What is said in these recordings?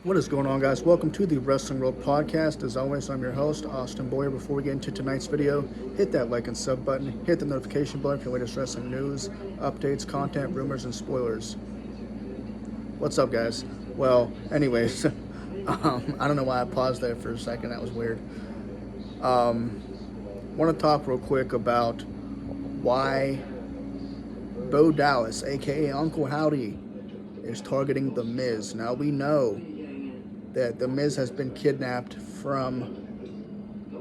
What is going on, guys? Welcome to the Wrestling World Podcast. As always, I'm your host, Austin Boyer. Before we get into tonight's video, hit that like and sub button, hit the notification button for the latest wrestling news, updates, content, rumors, and spoilers. What's up, guys? Well, anyways, I don't know why I paused there for a second. That was weird. Want to talk real quick about why Bo Dallas, aka Uncle Howdy, is targeting The Miz. Now, we know that The Miz has been kidnapped from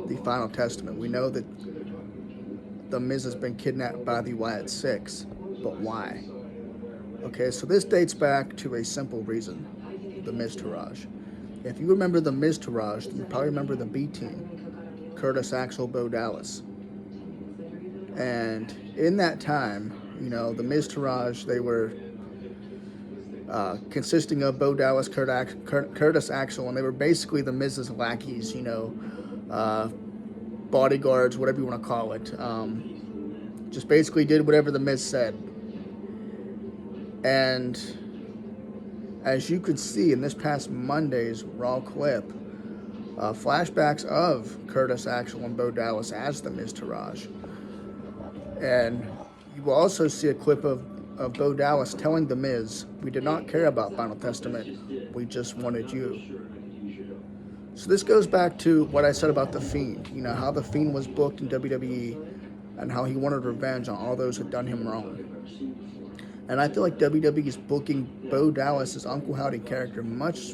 the Final Testament. We know that The Miz has been kidnapped by the Wyatt Six, but why? Okay, so this dates back to a simple reason: the Miz Taraj. If you remember the Miz Taraj, you probably remember the B Team: Curtis Axel, Bo Dallas. And in that time, the Miz Taraj, they were consisting of Bo Dallas, Curtis Axel, and they were basically the Miz's lackeys, bodyguards, whatever you want to call it. Just basically did whatever the Miz said. And as you could see in this past Monday's Raw clip, flashbacks of Curtis Axel and Bo Dallas as the Miz Taraj. And you will also see a clip of Bo Dallas telling The Miz, "We did not care about Final Testament, we just wanted you." So this goes back to what I said about The Fiend, how The Fiend was booked in WWE and how he wanted revenge on all those who had done him wrong. And I feel like WWE is booking Bo Dallas' Uncle Howdy character much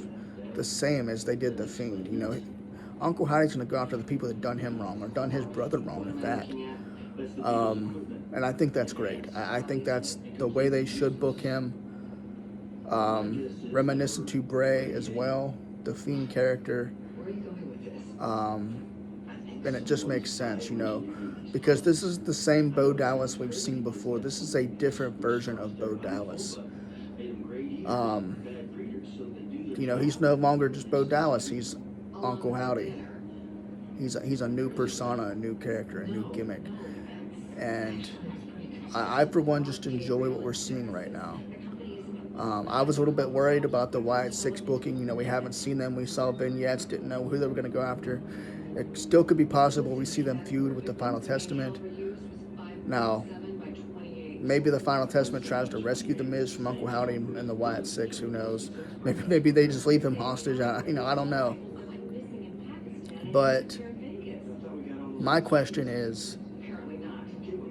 the same as they did The Fiend. Uncle Howdy's going to go after the people that done him wrong or done his brother wrong, in fact. And I think that's great. I think that's the way they should book him. Reminiscent to Bray as well, the Fiend character. And it just makes sense, because this is the same Bo Dallas we've seen before. This is a different version of Bo Dallas. He's no longer just Bo Dallas. He's Uncle Howdy. He's a new persona, a new character, a new gimmick. And I, for one, just enjoy what we're seeing right now. I was a little bit worried about the Wyatt Six booking. We haven't seen them. We saw vignettes, didn't know who they were going to go after. It still could be possible we see them feud with the Final Testament. Now, maybe the Final Testament tries to rescue The Miz from Uncle Howdy and the Wyatt Six. Who knows? Maybe they just leave him hostage. I don't know. But my question is,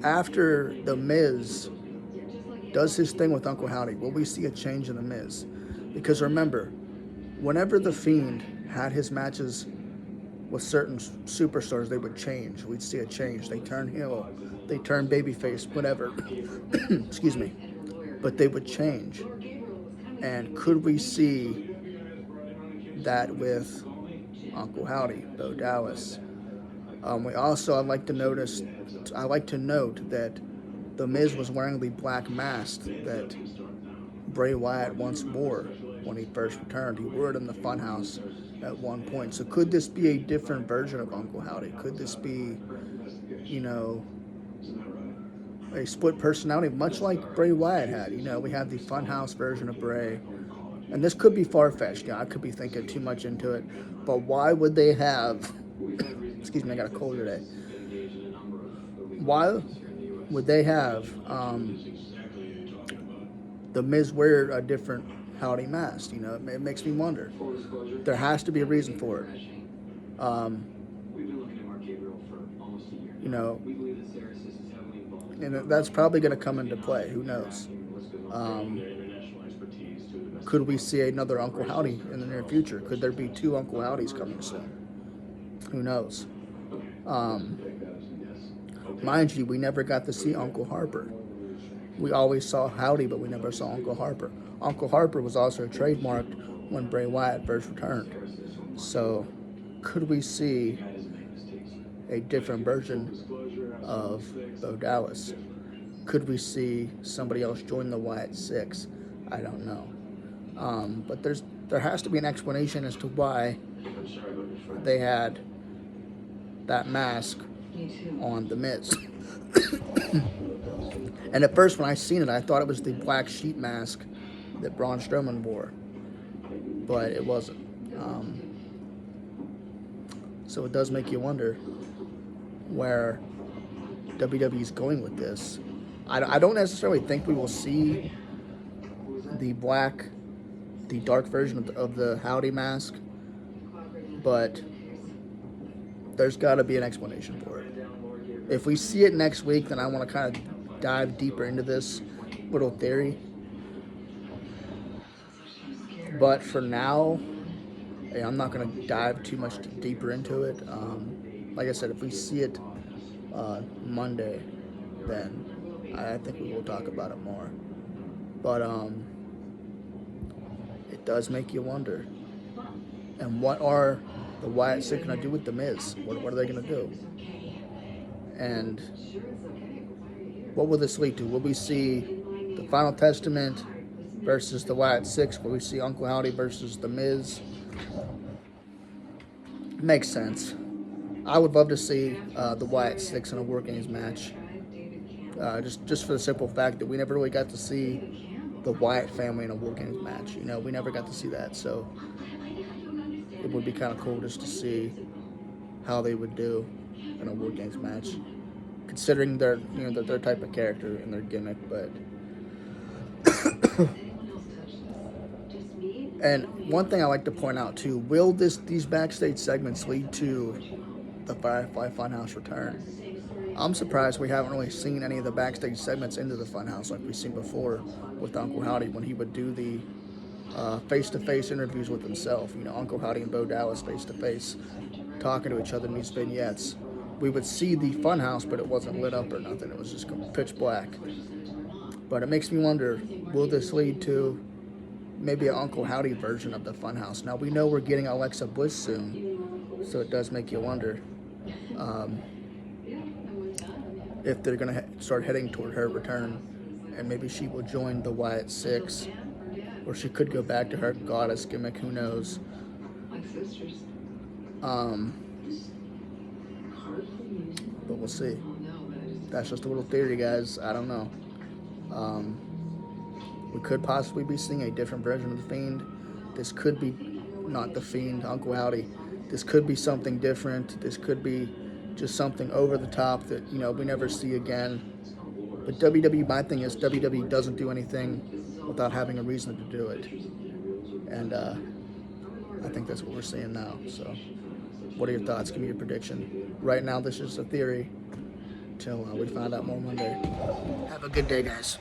after The Miz does his thing with Uncle Howdy, will we see a change in The Miz? Because remember, whenever The Fiend had his matches with certain superstars, they would change. We'd see a change. They turn heel, they turn babyface, whatever. Excuse me. But they would change. And could we see that with Uncle Howdy, Bo Dallas? We also, I'd like to note that The Miz was wearing the black mask that Bray Wyatt once wore when he first returned. He wore it in the Funhouse at one point. So could this be a different version of Uncle Howdy? Could this be, a split personality, much like Bray Wyatt had? We have the Funhouse version of Bray. And this could be far-fetched. I could be thinking too much into it. But why would they have... Excuse me, I got a cold today. Why would they have The Miz wear a different Howdy mask? It makes me wonder. There has to be a reason for it. And that's probably going to come into play. Who knows? Could we see another Uncle Howdy in the near future? Could there be two Uncle Howdys coming soon? Who knows? Mind you, we never got to see Uncle Harper. We always saw Howdy, but we never saw Uncle Harper. Uncle Harper was also trademarked when Bray Wyatt first returned. So, could we see a different version of Bo Dallas? Could we see somebody else join the Wyatt Six? I don't know. But there has to be an explanation as to why they had that mask on The Miz. And at first when I seen it, I thought it was the black sheep mask that Braun Strowman wore. but it wasn't. So it does make you wonder where WWE is going with this. I don't necessarily think we will see the dark version of the Howdy mask, but there's got to be an explanation for it. If we see it next week, then I want to kind of dive deeper into this little theory. But for now, I'm not going to dive too much deeper into it. Like I said, if we see it Monday, then I think we will talk about it more. But it does make you wonder. And what are the Wyatt Six going to do with The Miz? What are they going to do? And what will this lead to? Will we see the Final Testament versus the Wyatt Six? Will we see Uncle Howdy versus The Miz? Makes sense. I would love to see the Wyatt Six in a War Games match. Just for the simple fact that we never really got to see the Wyatt family in a War Games match. You know, we never got to see that. So it would be kind of cool just to see how they would do in a War Games match, considering their type of character and their gimmick. But and one thing I like to point out too: will these backstage segments lead to the Firefly Funhouse return? I'm surprised we haven't really seen any of the backstage segments into the Funhouse like we've seen before with Uncle Howdy when he would do the face-to-face interviews with himself. You know, Uncle Howdy and Bo Dallas face-to-face, talking to each other in these vignettes. We would see the Funhouse, but it wasn't lit up or nothing. It was just pitch black. But it makes me wonder, will this lead to maybe an Uncle Howdy version of the Funhouse? Now, we know we're getting Alexa Bliss soon, so it does make you wonder if they're going to start heading toward her return, and maybe she will join the Wyatt Six, or she could go back to her goddess gimmick, who knows. But we'll see. That's just a little theory, guys. I don't know. We could possibly be seeing a different version of the Fiend. This could be not the Fiend, Uncle Howdy. This could be something different. This could be just something over the top that, you know, we never see again. But WWE, my thing is, WWE doesn't do anything without having a reason to do it. And I think that's what we're seeing now. So what are your thoughts? Give me your prediction. Right now, this is a theory. Till we find out more Monday. Have a good day, guys.